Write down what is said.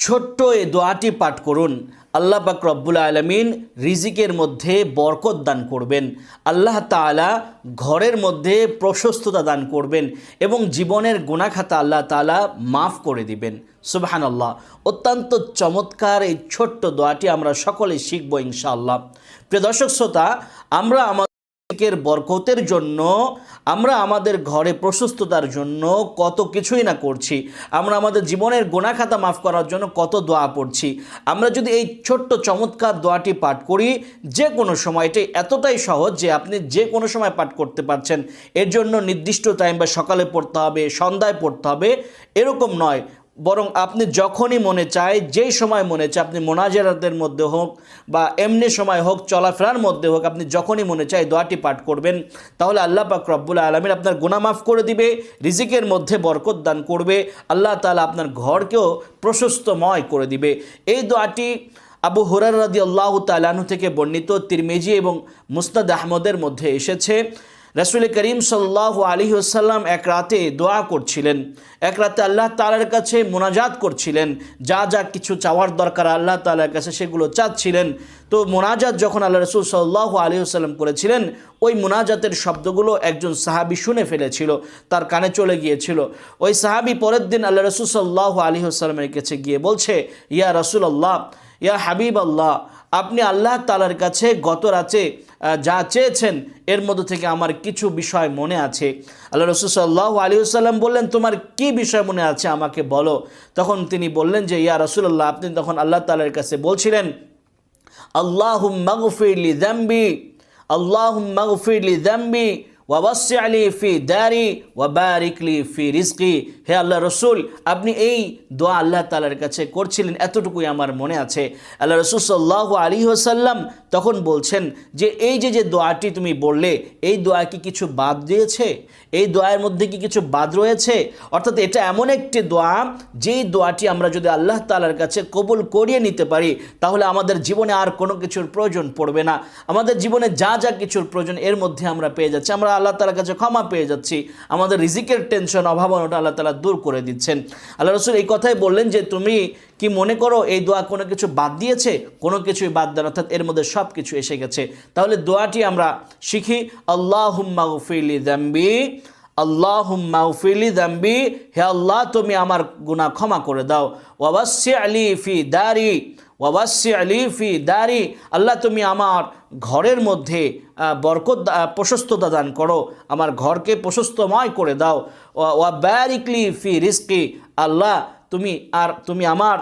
ছোট্ট এই দোয়াটি পাঠ করুন। আল্লাহ পাক রব্বুল আলামিন রিজিকের মধ্যে বরকত দান করবেন। আল্লাহ তাআলা ঘরের মধ্যে প্রশস্ততা দান করবেন এবং জীবনের গুনাহ খাতা আল্লাহ তাআলা মাফ করে দিবেন। সুবহানাল্লাহ। অত্যন্ত চমৎকার এই ছোট্ট দোয়াটি আমরা সকলে শিখব ইনশাআল্লাহ। প্রিয় দর্শক শ্রোতা, আমরা আমাদের বরকতের জন্য, আমরা আমাদের ঘরে প্রশস্ততার জন্য কত কিছুই না করছি। আমরা আমাদের জীবনের গুনাহ খাতা মাফ করার জন্য কত দোয়া পড়ছি। আমরা যদি এই ছোট্ট চমৎকার দোয়াটি পাঠ করি যে কোনো সময়, এটাই এতটাই সহজ যে আপনি যে কোনো সময় পাঠ করতে পারছেন। এর জন্য নির্দিষ্ট টাইম বা সকালে পড়তে হবে, সন্ধ্যায় পড়তে হবে এরকম নয়, বরং আপনি যখনই মনে চায়, যেই সময় মনে চায়, আপনি মোনাজাতের মধ্যে হোক বা এমনি সময় হোক, চলাফেরার মধ্যে হোক, আপনি যখনই মনে চায় দোয়াটি পাঠ করবেন। তাহলে আল্লাহ পাক রব্বুল আলামিন আপনার গুনাহ মাফ করে দিবে, রিজিকের মধ্যে বরকত দান করবে, আল্লাহ তাআলা আপনার ঘরকেও প্রশস্তময় করে দিবে। এই দোয়াটি আবু হুরায়রা রাদিয়াল্লাহু তাআলা আনহু থেকে বর্ণিত, তিরমিজি এবং মুসনাদ আহমদের মধ্যে এসেছে। রাসূল করিম সাল্লাল্লাহু আলাইহি ওয়াসাল্লাম এক রাতে দোয়া করছিলেন, এক রাতে আল্লাহ তাআলার কাছে মোনাজাত করছিলেন, যা যা কিছু চাওয়ার দরকার আল্লাহ তাআলার কাছে সেগুলো চাচ্ছিলেন। তো মোনাজাত যখন আল্লাহ রাসূল সাল্লাল্লাহু আলাইহি ওয়াসাল্লাম করেছিলেন, ওই মোনাজাতের শব্দগুলো একজন সাহাবী শুনে ফেলেছিল, তার কানে চলে গিয়েছিল। ওই সাহাবী পরের দিন আল্লাহ রাসূল সাল্লাল্লাহু আলাইহি ওয়াসাল্লামের কাছে গিয়ে বলছে, ইয়া রাসূলুল্লাহ, ইয়া হাবিবাল্লাহ, আপনি আল্লাহ তাআলার কাছে গত রাতে যা চেয়েছেন এর মধ্যে থেকে আমার কিছু বিষয় মনে আছে। আল্লাহ রাসূল সাল্লাল্লাহু আলাইহি ওয়াসাল্লাম বললেন, তোমার কি বিষয় মনে আছে আমাকে বলো। তখন তিনি বললেন যে, ইয়া রাসূলুল্লাহ, আপনি তখন আল্লাহ তাআলার কাছে বলছিলেন, আল্লাহুম্মা গফির লি যামবি, আল্লাহুম্মা গফির লি যামবি ওয়াওয়াসসি' লি ফি দারি ওয়া বারিক লি ফি রিজকি। হে আল্লাহ রসুল, আপনি এই দোয়া আল্লাহ তাআলার কাছে করছিলেন, এতটুকুই আমার মনে আছে। আল্লাহ রসুল সাল্লাল্লাহু আলাইহি ওয়াসাল্লাম তখন বলছেন যে, এই যে দোয়াটি তুমি বললে, এই দোয়া কি কিছু বাদ দিয়েছে? এই দোয়ার মধ্যে কি কিছু বাদ রয়েছে? অর্থাৎ এটা এমন একটি দোয়া, যেই দোয়াটি আমরা যদি আল্লাহ তাআলার কাছে কবুল করিয়ে নিতে পারি, তাহলে আমাদের জীবনে আর কোনো কিছুর প্রয়োজন পড়বে না। আমাদের জীবনে যা যা কিছুর প্রয়োজন এর মধ্যে আমরা পেয়ে যাচ্ছি। আমরা আল্লাহ তাআলার কাছে ক্ষমা পেয়ে যাচ্ছি, আমাদের রিজিকের টেনশন, অভাবনাটা আল্লাহ তাআলা দূর করে দিচ্ছেন। আল্লাহ রাসূল এই কথাই বললেন যে, তুমি কি মনে করো এই দোয়া কোনো কিছু বাদ দিয়েছে? কোনো কিছুই বাদ দেন, অর্থাৎ এর মধ্যে সব কিছু এসে গেছে। তাহলে দোয়াটি আমরা শিখি, আল্লাহুম্মা গফির লি যামবি, আল্লাহুম্মা গফির লি যামবি, হে আল্লাহ তুমি আমার গুনাহ ক্ষমা করে দাও, ওয়াওয়াসসি' লি ফি দারি, ওয়াওয়াসসি' লি ফি দারি, আল্লাহ তুমি আমার ঘরের মধ্যে বরকত, প্রশস্ততা দান করো, আমার ঘরকে প্রশস্তময় করে দাও, ওয়া বারিক লি ফি রিজকি, আল্লাহ তুমি আমার